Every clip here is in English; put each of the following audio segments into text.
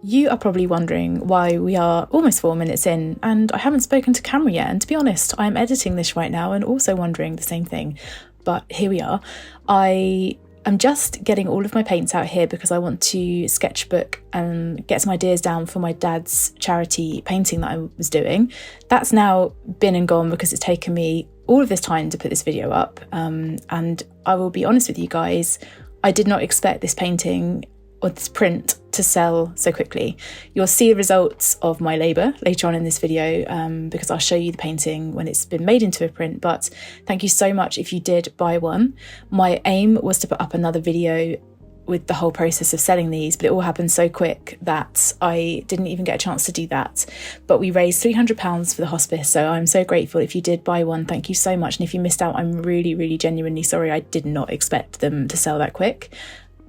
You are probably wondering why we are almost 4 minutes in and I haven't spoken to camera yet, and to be honest, I am editing this right now and also wondering the same thing, but here we are. I'm just getting all of my paints out here because I want to sketchbook and get some ideas down for my dad's charity painting that I was doing. That's now been and gone because it's taken me all of this time to put this video up. And I will be honest with you guys, I did not expect this painting or this print to sell so quickly. You'll see the results of my labour later on in this video because I'll show you the painting when it's been made into a print, but thank you so much if you did buy one. My aim was to put up another video with the whole process of selling these, but it all happened so quick that I didn't even get a chance to do that. But we raised £300 for the hospice, so I'm so grateful. If you did buy one, thank you so much. And if you missed out, I'm really, really genuinely sorry. I did not expect them to sell that quick,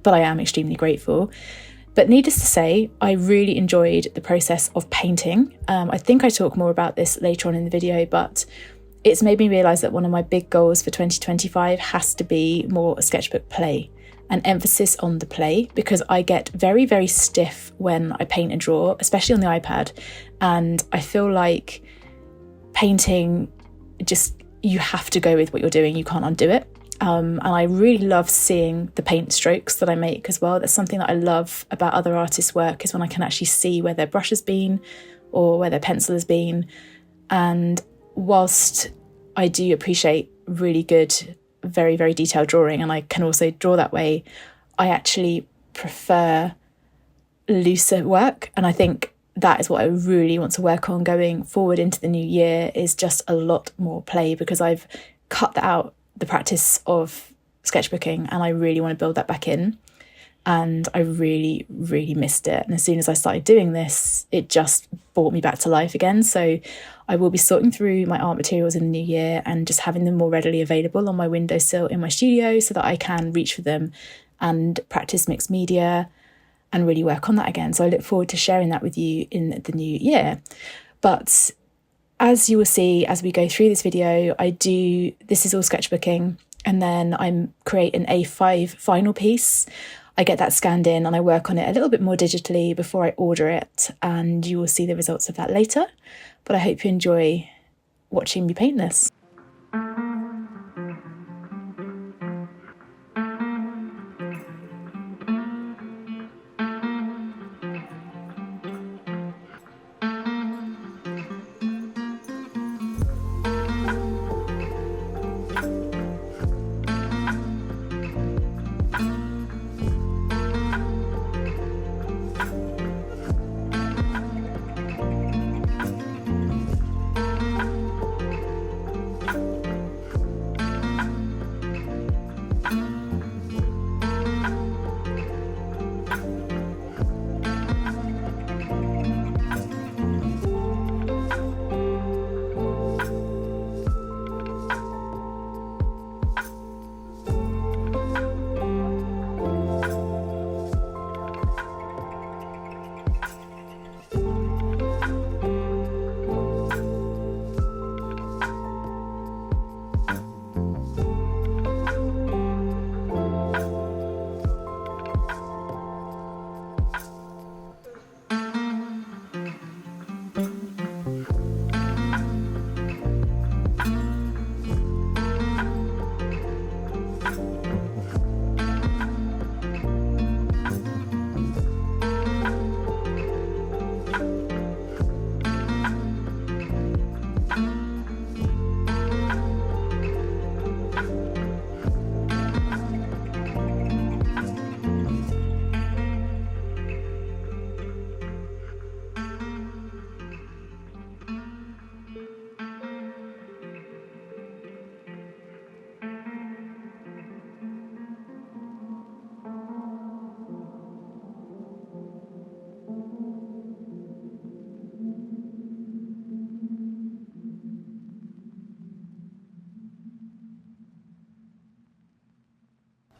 but I am extremely grateful. But needless to say, I really enjoyed the process of painting. I think I talk more about this later on in the video, but it's made me realise that one of my big goals for 2025 has to be more sketchbook play, an emphasis on the play, because I get very, very stiff when I paint and draw, especially on the iPad. And I feel like painting, you have to go with what you're doing, you can't undo it. And I really love seeing the paint strokes that I make as well. That's something that I love about other artists' work, is when I can actually see where their brush has been or where their pencil has been. And whilst I do appreciate really good, very, very detailed drawing, and I can also draw that way, I actually prefer looser work. And I think that is what I really want to work on going forward into the new year, is just a lot more play, because I've cut that out, the practice of sketchbooking, and I really want to build that back in. And I really, really missed it. And as soon as I started doing this, it just brought me back to life again. So I will be sorting through my art materials in the new year and just having them more readily available on my windowsill in my studio so that I can reach for them and practice mixed media and really work on that again. So I look forward to sharing that with you in the new year. But as you will see as we go through this video, this is all sketchbooking, and then I create an A5 final piece. I get that scanned in and I work on it a little bit more digitally before I order it, and you will see the results of that later. But I hope you enjoy watching me paint this.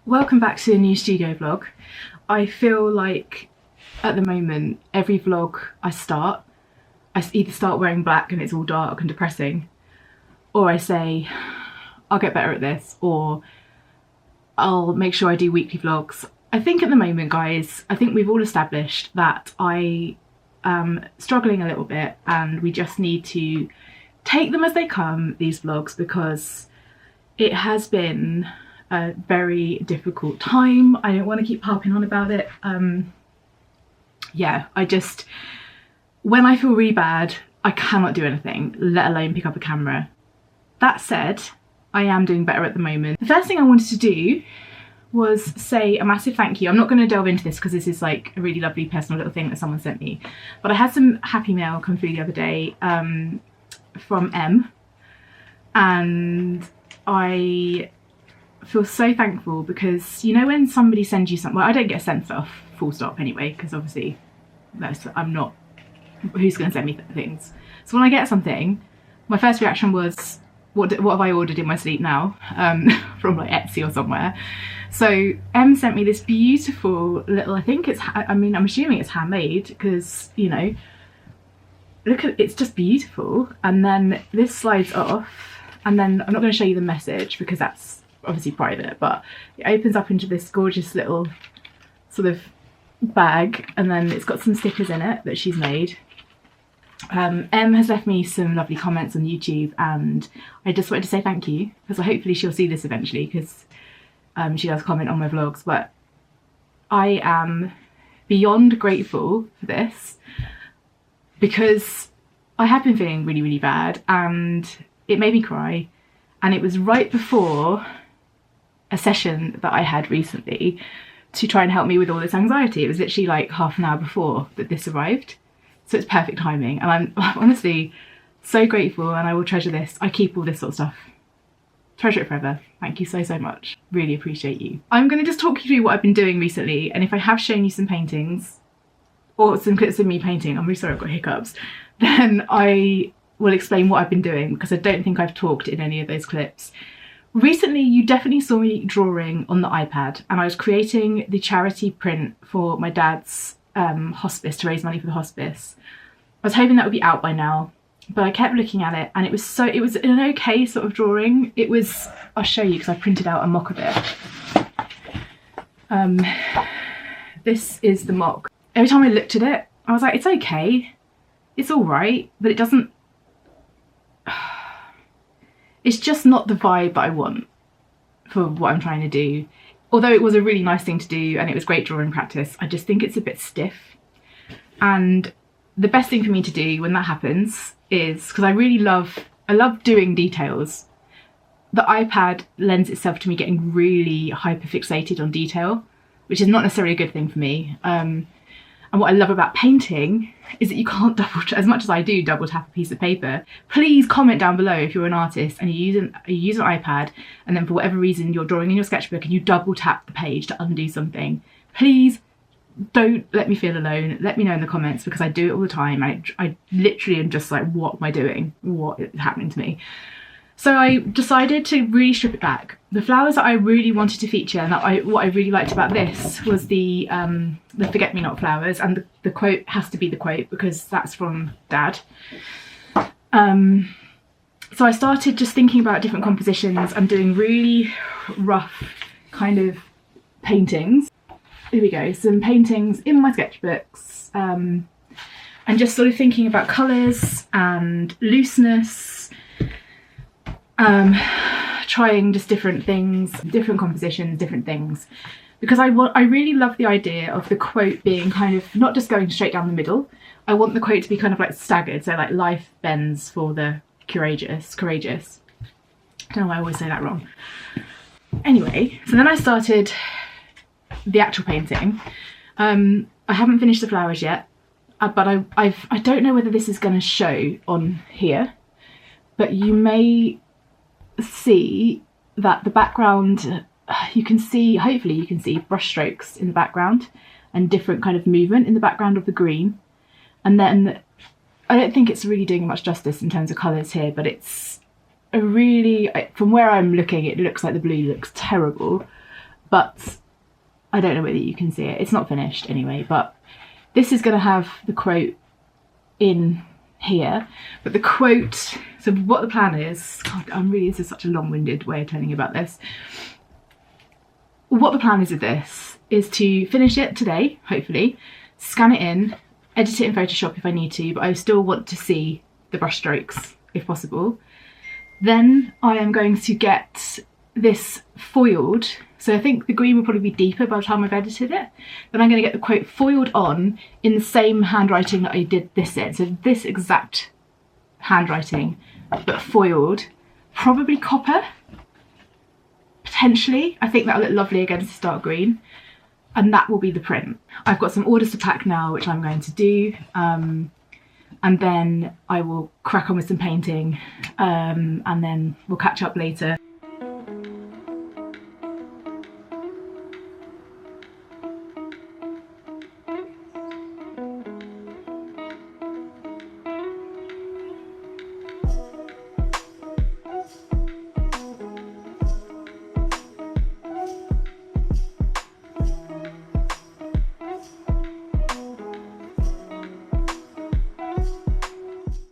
Welcome back to a new studio vlog. I feel like at the moment every vlog I either start wearing black and it's all dark and depressing, or I say I'll get better at this, or I'll make sure I do weekly vlogs. I think at the moment, guys, I think we've all established that I am struggling a little bit, and we just need to take them as they come, these vlogs, because it has been a very difficult time. I don't want to keep harping on about it. Yeah, when I feel really bad, I cannot do anything, let alone pick up a camera. That said, I am doing better at the moment. The first thing I wanted to do was say a massive thank you. I'm not going to delve into this because this is like a really lovely personal little thing that someone sent me, but I had some happy mail come through the other day from M, and I feel so thankful because, you know, when somebody sends you something, well, I don't get sent stuff full stop anyway, because obviously I'm not, who's going to send me things? So when I get something, my first reaction was, what have I ordered in my sleep now? From like Etsy or somewhere. So Em sent me this beautiful little, I'm assuming it's handmade, because, you know, look at, it's just beautiful. And then this slides off, and then I'm not going to show you the message because that's obviously private, but it opens up into this gorgeous little sort of bag, and then it's got some stickers in it that she's made. Em has left me some lovely comments on YouTube, and I just wanted to say thank you, because hopefully she'll see this eventually, because she does comment on my vlogs. But I am beyond grateful for this, because I have been feeling really, really bad, and it made me cry. And it was right before a session that I had recently to try and help me with all this anxiety. It was literally like half an hour before that this arrived. So it's perfect timing, and I'm honestly so grateful, and I will treasure this. I keep all this sort of stuff. Treasure it forever. Thank you so, so much. Really appreciate you. I'm going to just talk you through what I've been doing recently, and if I have shown you some paintings, or some clips of me painting, I'm really sorry I've got hiccups, then I will explain what I've been doing, because I don't think I've talked in any of those clips. Recently, you definitely saw me drawing on the iPad, and I was creating the charity print for my dad's hospice, to raise money for the hospice. I was hoping that would be out by now, but I kept looking at it, and it was an okay sort of drawing. It was, I'll show you because I printed out a mock of it. This is the mock. Every time I looked at it, I was like, it's okay, it's all right, but it doesn't, it's just not the vibe that I want for what I'm trying to do. Although it was a really nice thing to do, and it was great drawing practice, I just think it's a bit stiff. And the best thing for me to do when that happens is, because I love doing details, the iPad lends itself to me getting really hyper fixated on detail, which is not necessarily a good thing for me. And what I love about painting is that you can't as much as I do double tap a piece of paper. Please comment down below if you're an artist and you use an iPad, and then for whatever reason you're drawing in your sketchbook and you double tap the page to undo something. Please don't let me feel alone. Let me know in the comments, because I do it all the time. I literally am just like, what am I doing? What is happening to me? So I decided to really strip it back. The flowers that I really wanted to feature, and what I really liked about this, was the forget-me-not flowers, and the quote has to be the quote because that's from Dad. So I started just thinking about different compositions and doing really rough kind of paintings. Here we go, some paintings in my sketchbooks, and just sort of thinking about colours and looseness. Trying just different things, different compositions, different things, because I really love the idea of the quote being kind of not just going straight down the middle. I want the quote to be kind of like staggered, so like life bends for the courageous. I don't know why I always say that wrong. Anyway, so then I started the actual painting. I haven't finished the flowers yet, but I don't know whether this is going to show on here, but you may see that the background, you can see, hopefully you can see brush strokes in the background and different kind of movement in the background of the green. And then I don't think it's really doing much justice in terms of colours here, but it's a really, from where I'm looking, it looks like the blue looks terrible, but I don't know whether you can see it. It's not finished anyway, but this is going to have the quote in here, but the quote, so what the plan is, God, this is such a long-winded way of telling you about this. What the plan is with this is to finish it today, hopefully, scan it in, edit it in Photoshop if I need to, but I still want to see the brush strokes if possible. Then I am going to get this foiled. So I think the green will probably be deeper by the time I've edited it. Then I'm going to get the quote foiled on in the same handwriting that I did this in. So this exact handwriting, but foiled. Probably copper, potentially. I think that'll look lovely against the dark green. And that will be the print. I've got some orders to pack now, which I'm going to do. And then I will crack on with some painting, and then we'll catch up later.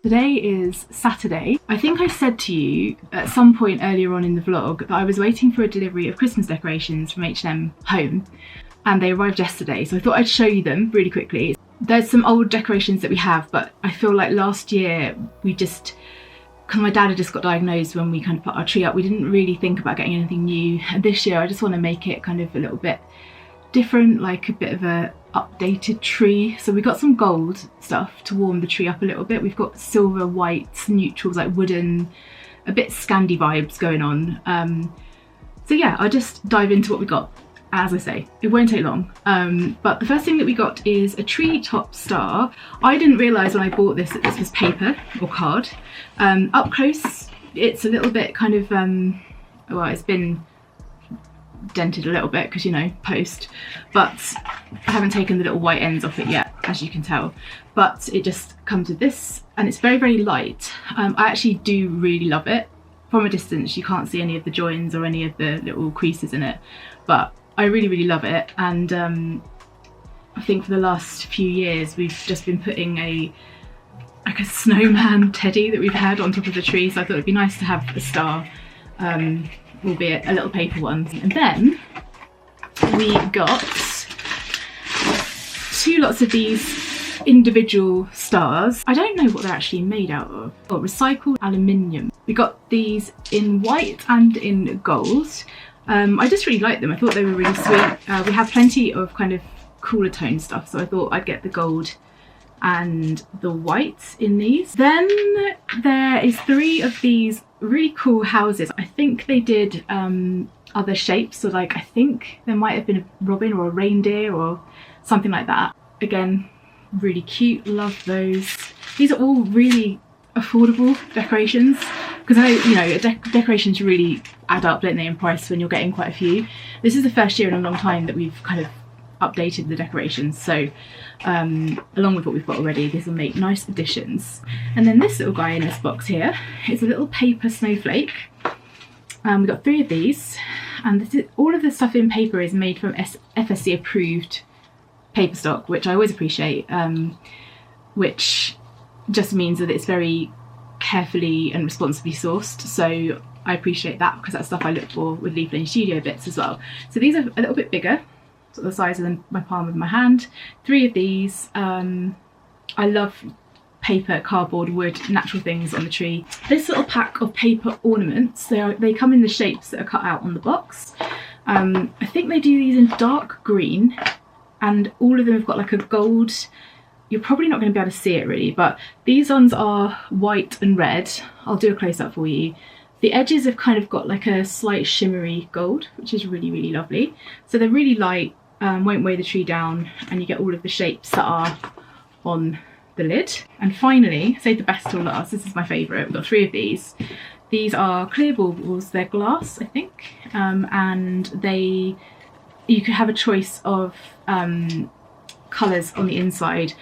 Today is Saturday. I think I said to you at some point earlier on in the vlog that I was waiting for a delivery of Christmas decorations from H&M home, and they arrived yesterday, so I thought I'd show you them really quickly. There's some old decorations that we have, but I feel like last year because my dad had just got diagnosed when we kind of put our tree up, we didn't really think about getting anything new. And this year I just want to make it kind of a little bit different, like a bit of a updated tree. So we got some gold stuff to warm the tree up a little bit. We've got silver, white, neutrals, like wooden, a bit Scandi vibes going on. So yeah, I'll just dive into what we got. As I say, it won't take long. But the first thing that we got is a tree top star. I didn't realise when I bought this that this was paper or card. Up close, it's a little bit kind of, well, it's been dented a little bit because, you know, post, but I haven't taken the little white ends off it yet, as you can tell. But it just comes with this, and it's very, very light. I actually do really love it. From a distance you can't see any of the joins or any of the little creases in it, but I really, really love it. And I think for the last few years we've just been putting like a snowman teddy that we've had on top of the tree, so I thought it'd be nice to have a star, albeit a little paper one. And then we got 2 lots of these individual stars. I don't know what they're actually made out of. Oh, recycled aluminium. We got these in white and in gold. I just really liked them. I thought they were really sweet. We have plenty of kind of cooler tone stuff, so I thought I'd get the gold and the white in these. Then there is 3 of these really cool houses. I think they did other shapes, so like I think there might have been a robin or a reindeer or something like that. Again, really cute, love those. These are all really affordable decorations, because I know, you know, decorations really add up, don't they, in price when you're getting quite a few. This is the first year in a long time that we've kind of updated the decorations, so along with what we've got already, these will make nice additions. And then this little guy in this box here is a little paper snowflake. We've got 3 of these, and this is, all of the stuff in paper is made from FSC approved paper stock, which I always appreciate, which just means that it's very carefully and responsibly sourced, so I appreciate that, because that's stuff I look for with Leaf Lane Studio bits as well. So these are a little bit bigger, sort of the size of my palm of my hand. 3 of these. I love paper, cardboard, wood, natural things on the tree. This little pack of paper ornaments, they come in the shapes that are cut out on the box. I think they do these in dark green, and all of them have got like a gold. You're probably not going to be able to see it really, but these ones are white and red. I'll do a close-up for you. The edges have kind of got like a slight shimmery gold, which is really, really lovely. So they're really light, won't weigh the tree down, and you get all of the shapes that are on the lid. And finally, save the best till last, this is my favourite. We've got 3 of these. These are clear baubles, they're glass, I think, and you could have a choice of colours on the inside.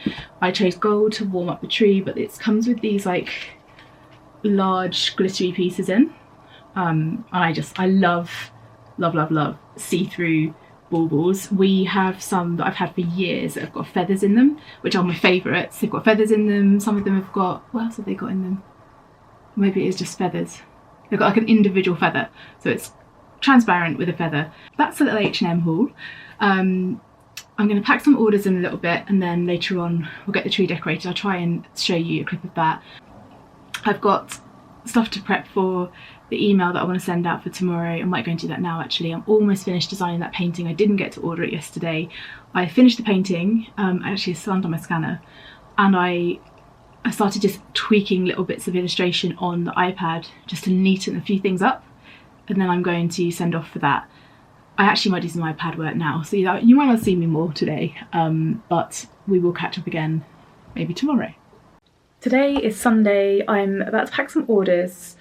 I chose gold to warm up the tree, but it comes with these like large glittery pieces in, and I love see-through baubles. We have some that I've had for years that have got feathers in them, which are my favourites. They've got feathers in them. Some of them have got, what else have they got in them? Maybe it is just feathers. They've got like an individual feather, so it's transparent with a feather. That's a little H&M haul. I'm going to pack some orders in a little bit, and then later on we'll get the tree decorated. I'll try and show you a clip of that. I've got stuff to prep for the email that I want to send out for tomorrow. I might go and do that now actually. I'm almost finished designing that painting. I didn't get to order it yesterday. I finished the painting, actually it's signed on my scanner, and I started just tweaking little bits of illustration on the iPad just to neaten a few things up, and then I'm going to send off for that. I actually might do some iPad work now, so you might not see me more today, but we will catch up again maybe tomorrow. Today is Sunday. I'm about to pack some orders.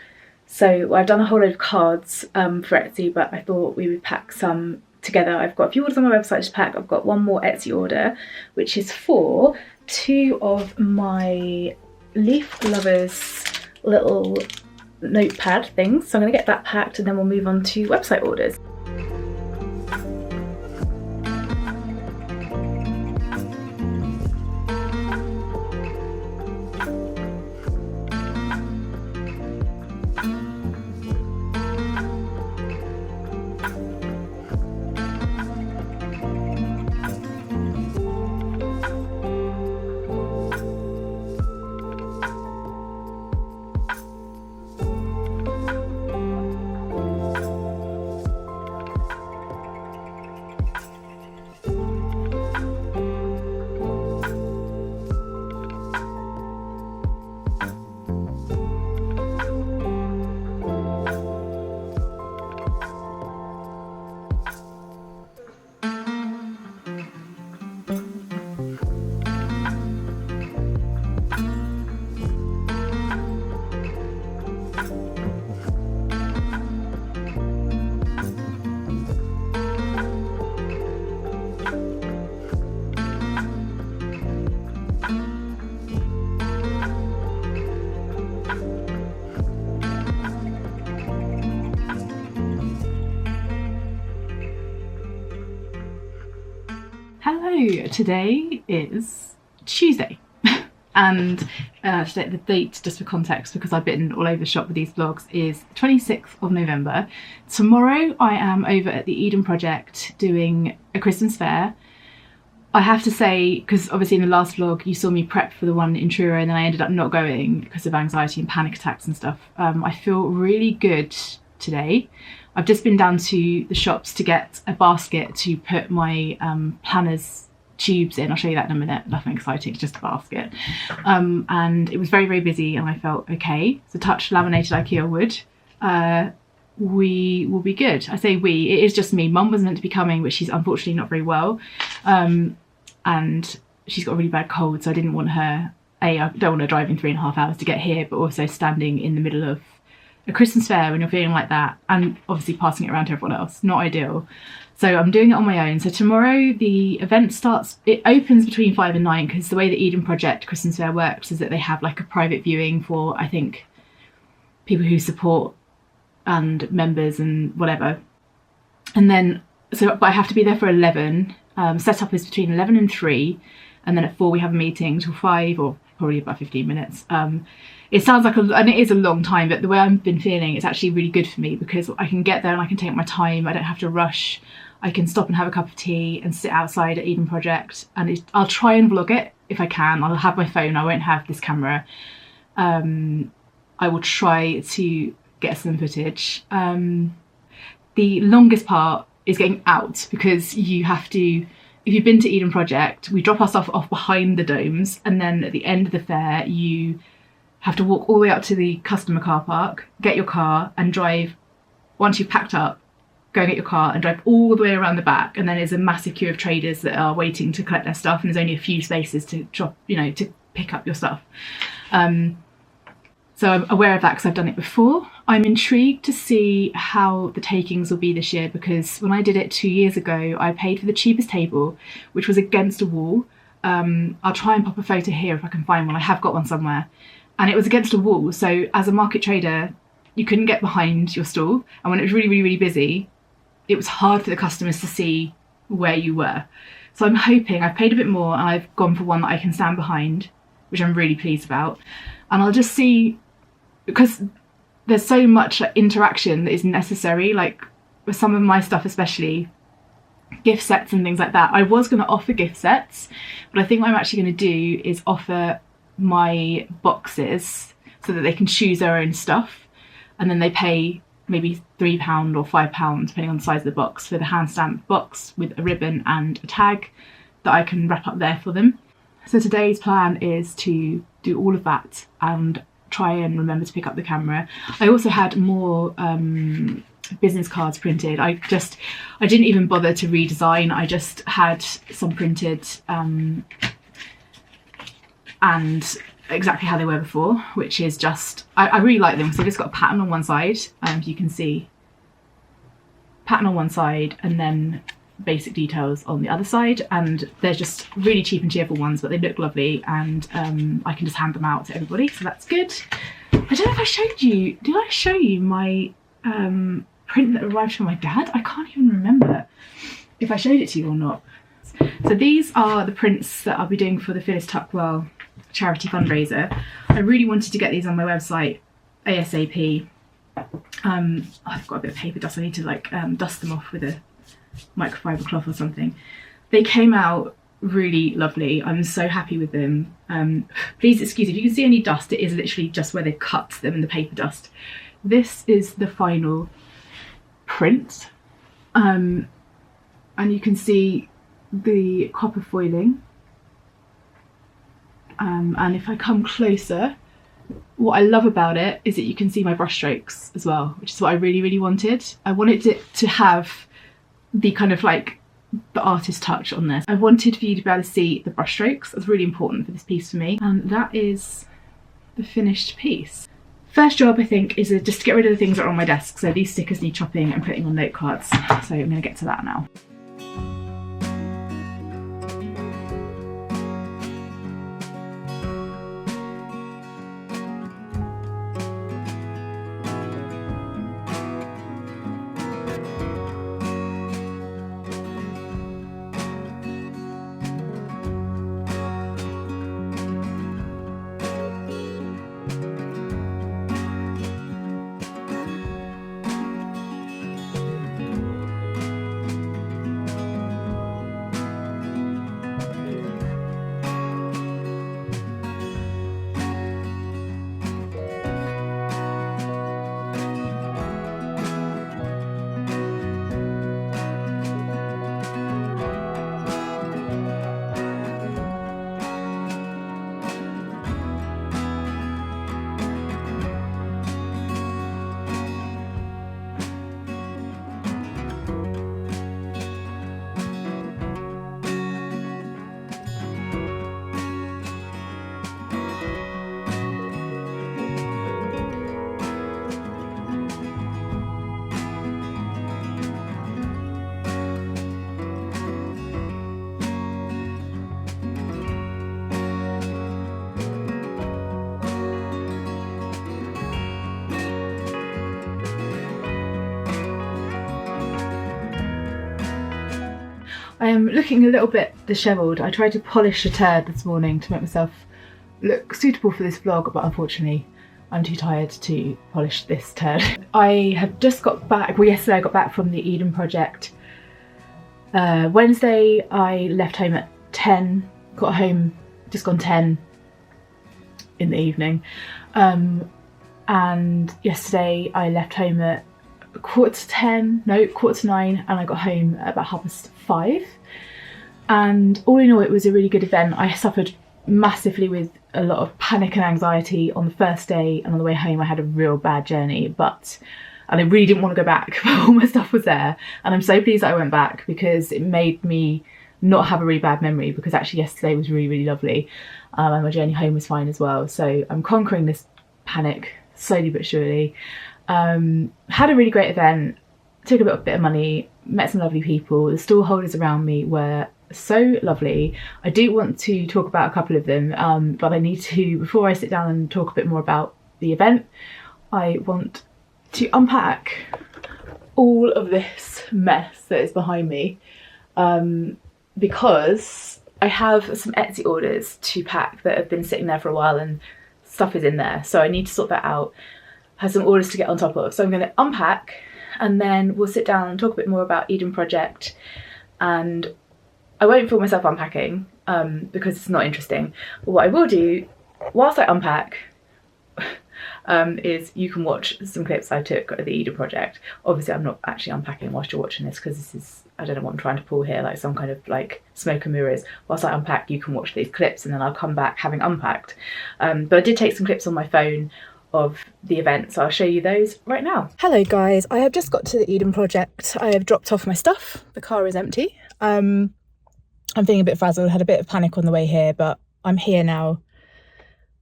So I've done a whole load of cards for Etsy, but I thought we would pack some together. I've got a few orders on my website to pack. I've got one more Etsy order, which is for 2 of my Leaf Lovers little notepad things. So I'm going to get that packed and then we'll move on to website orders. Hello, today is Tuesday and today, the date, just for context because I've been all over the shop with these vlogs, is 26th of November. Tomorrow I am over at the Eden Project doing a Christmas fair. I have to say, because obviously in the last vlog you saw me prep for the one in Truro and then I ended up not going because of anxiety and panic attacks and stuff. I feel really good today. I've just been down to the shops to get a basket to put my planner's tubes in. I'll show you that in a minute. Nothing exciting, it's just a basket. And it was very, very busy and I felt okay. It's a touch laminated IKEA wood. We will be good. I say we, it is just me. Mum was meant to be coming, but she's unfortunately not very well. And she's got a really bad cold, so I didn't want her, I don't want her driving 3.5 hours to get here, but also standing in the middle of a Christmas fair when you're feeling like that, and obviously passing it around to everyone else. Not ideal. So I'm doing it on my own. So tomorrow the event starts, it opens between 5 and 9 because the way the Eden Project Christmas fair works is that they have like a private viewing for, I think, people who support and members and whatever. And then, but I have to be there for 11. Setup is between 11 and 3. And then at 4 we have a meeting till 5, or probably about 15 minutes. It sounds like and it is a long time, but the way I've been feeling, it's actually really good for me because I can get there and I can take my time. I don't have to rush. I can stop and have a cup of tea and sit outside at Eden Project, and I'll try and vlog it if I can. I'll have my phone, I won't have this camera. I will try to get some footage. The longest part is getting out because you have to, if you've been to Eden Project, we drop our stuff off behind the domes, and then at the end of the fair you have to walk all the way up to the customer car park, get your car and drive, once you've packed up, go and get your car and drive all the way around the back, and then there's a massive queue of traders that are waiting to collect their stuff, and there's only a few spaces to drop, to pick up your stuff. So I'm aware of that because I've done it before. I'm intrigued to see how the takings will be this year because when I did it 2 years ago, I paid for the cheapest table, which was against a wall. I'll try and pop a photo here if I can find one. I have got one somewhere. And it was against a wall. So as a market trader, you couldn't get behind your stall. And when it was really, really, really busy, it was hard for the customers to see where you were. So I'm hoping, I've paid a bit more and I've gone for one that I can stand behind, which I'm really pleased about. And I'll just see, because there's so much interaction that is necessary, like with some of my stuff especially, gift sets and things like that. I was going to offer gift sets, but I think what I'm actually going to do is offer my boxes so that they can choose their own stuff, and then they pay maybe £3 or £5 depending on the size of the box for the hand stamped box with a ribbon and a tag that I can wrap up there for them. So today's plan is to do all of that and try and remember to pick up the camera. I also had more business cards printed. I didn't even bother to redesign. I just had some printed and exactly how they were before, which is just, I really like them. So they've just got a pattern on one side, you can see pattern on one side and then basic details on the other side, and they're just really cheap and cheerful ones, but they look lovely, and I can just hand them out to everybody, so that's good. I don't know if I showed you, did I show you my print that arrived from my dad? I can't even remember if I showed it to you or not. So these are the prints that I'll be doing for the Phyllis Tuckwell charity fundraiser. I really wanted to get these on my website ASAP. I've got a bit of paper dust, I need to like dust them off with a microfiber cloth or something. They came out really lovely. I'm so happy with them. Please excuse if you can see any dust, it is literally just where they've cut them in the paper dust. This is the final print, and you can see the copper foiling, and if I come closer, what I love about it is that you can see my brush strokes as well, which is what I really wanted. I wanted it to have the kind of like the artist touch on this. I wanted for you to be able to see the brush strokes. That's really important for this piece for me, and that is the finished piece. First job, I think, is just to get rid of the things that are on my desk. So these stickers need chopping and putting on note cards, so I'm going to get to that now. I am looking a little bit dishevelled. I tried to polish a turd this morning to make myself look suitable for this vlog, but unfortunately I'm too tired to polish this turd. I have just got back, well yesterday I got back from the Eden project. Wednesday I left home at 10, got home just gone 10 in the evening. And yesterday I left home at quarter to 9, and I got home at about 5:30. And all in all, it was a really good event. I suffered massively with a lot of panic and anxiety on the first day, and on the way home I had a real bad journey, and I really didn't want to go back, but all my stuff was there, and I'm so pleased that I went back because it made me not have a really bad memory, because actually yesterday was really lovely, and my journey home was fine as well. So I'm conquering this panic slowly but surely. Had a really great event, took a bit of money, met some lovely people. The stall holders around me were so lovely. I do want to talk about a couple of them, but I need to, before I sit down and talk a bit more about the event, I want to unpack all of this mess that is behind me, because I have some Etsy orders to pack that have been sitting there for a while and stuff is in there, so I need to sort that out. Have some orders to get on top of, so I'm going to unpack and then we'll sit down and talk a bit more about Eden Project and I won't film myself unpacking because it's not interesting. But what I will do whilst I unpack is you can watch some clips I took at the Eden project. Obviously I'm not actually unpacking whilst you're watching this, because this is, I don't know what I'm trying to pull here, like some kind of like smoke and mirrors. Whilst I unpack, you can watch these clips and then I'll come back having unpacked. But I did take some clips on my phone of the event, so I'll show you those right now. Hello guys, I have just got to the Eden project. I have dropped off my stuff. The car is empty. I'm feeling a bit frazzled, had a bit of panic on the way here, but I'm here now.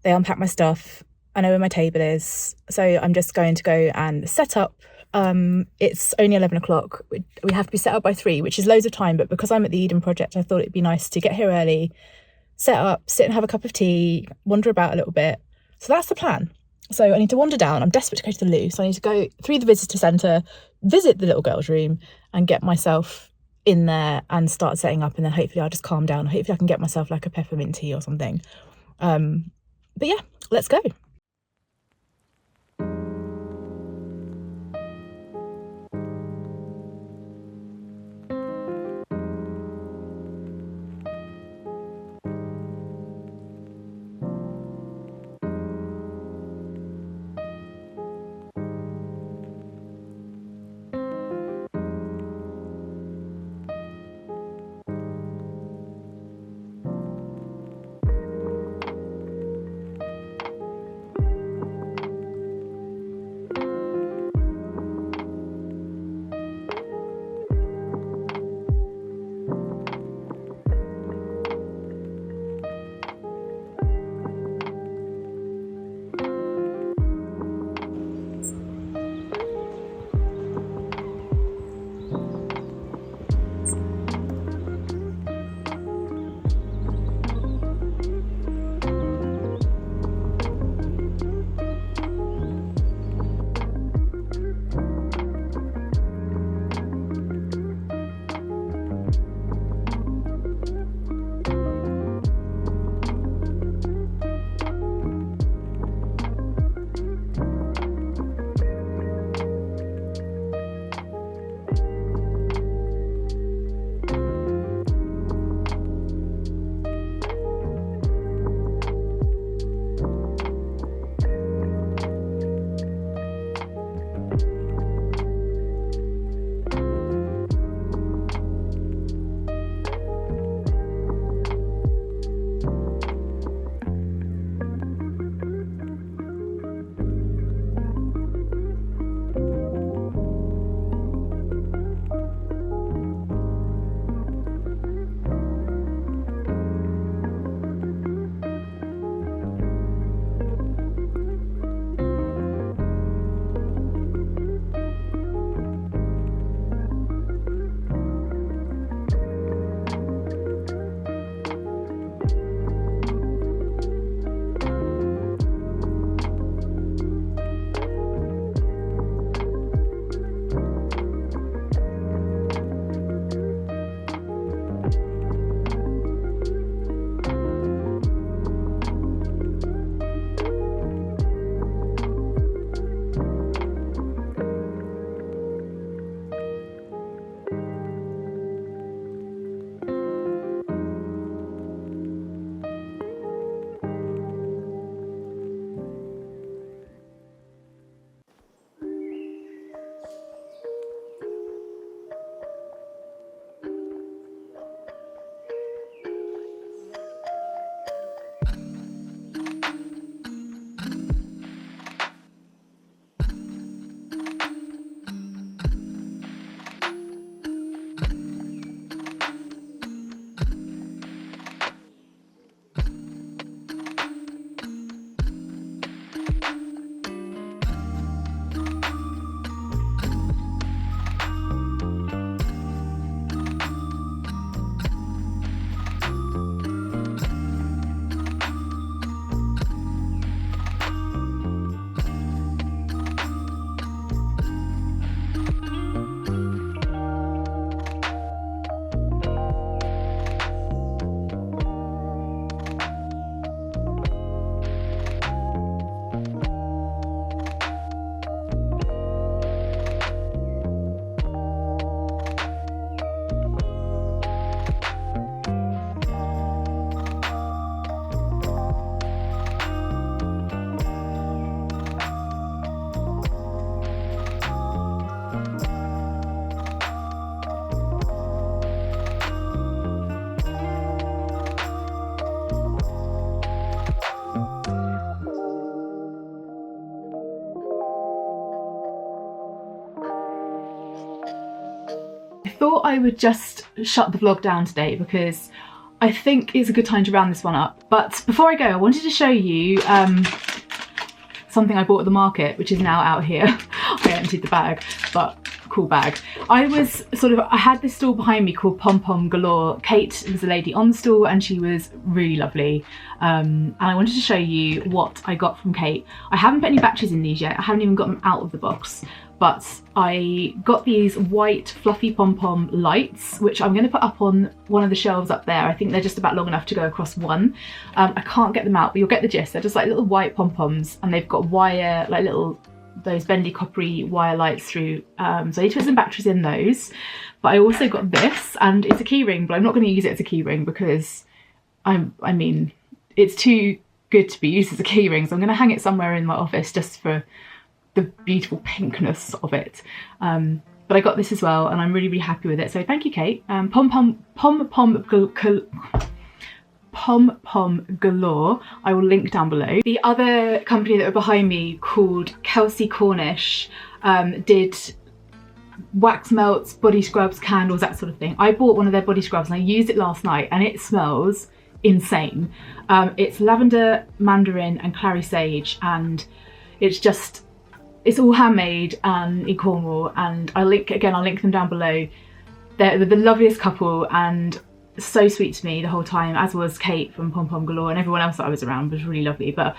They unpacked my stuff. I know where my table is, so I'm just going to go and set up. It's only 11 o'clock. We have to be set up by 3, which is loads of time, but because I'm at the Eden project, I thought it'd be nice to get here early, set up, sit and have a cup of tea, wander about a little bit. So that's the plan. So I need to wander down. I'm desperate to go to the loo, so I need to go through the visitor centre, visit the little girl's room and get myself in there and start setting up, and then hopefully I'll just calm down. Hopefully I can get myself like a peppermint tea or something. But yeah, let's go. thought I would just shut the vlog down today because I think it's a good time to round this one up. But before I go, I wanted to show you something I bought at the market, which is now out here. I emptied the bag, but cool bag. I had this stall behind me called Pom Pom Galore. Kate was a lady on the stall and she was really lovely. And I wanted to show you what I got from Kate. I haven't put any batches in these yet. I haven't even got them out of the box. But I got these white fluffy pom-pom lights, which I'm going to put up on one of the shelves up there. I think they're just about long enough to go across one. I can't get them out, but you'll get the gist. They're just like little white pom-poms and they've got wire, like those bendy coppery wire lights through. So I need to put some batteries in those. But I also got this, and it's a key ring, but I'm not going to use it as a key ring because I mean, it's too good to be used as a key ring. So I'm going to hang it somewhere in my office just for the beautiful pinkness of it. But I got this as well and I'm really, really happy with it. So thank you, Kate. Pom Pom Galore, I will link down below. The other company that were behind me, called Kelsey Cornish, did wax melts, body scrubs, candles, that sort of thing. I bought one of their body scrubs and I used it last night and it smells insane. It's lavender, mandarin and clary sage, and it's all handmade in Cornwall, and I'll link them down below. They're the loveliest couple and so sweet to me the whole time, as was Kate from Pom Pom Galore, and everyone else that I was around was really lovely. But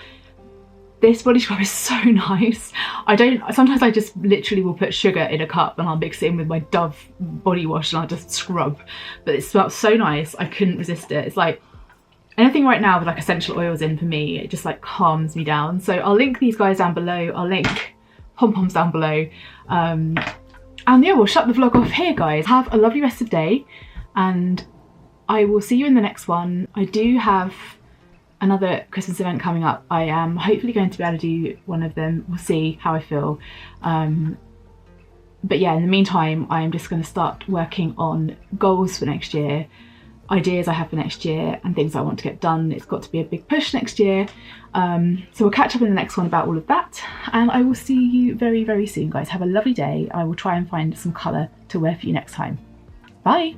this body scrub is so nice. Sometimes I just literally will put sugar in a cup and I'll mix it in with my Dove body wash and I'll just scrub. But it smells so nice, I couldn't resist it. It's like anything right now with like essential oils in, for me, it just like calms me down. So I'll link these guys down below. I'll link pom-poms down below. And yeah, we'll shut the vlog off here, guys. Have a lovely rest of the day and I will see you in the next one. I do have another Christmas event coming up. I am hopefully going to be able to do one of them. We'll see how I feel. But yeah, in the meantime, I'm just going to start working on goals for next year, ideas I have for next year and things I want to get done. It's got to be a big push next year. So we'll catch up in the next one about all of that. And I will see you very, very soon, guys. Have a lovely day. I will try and find some colour to wear for you next time. Bye.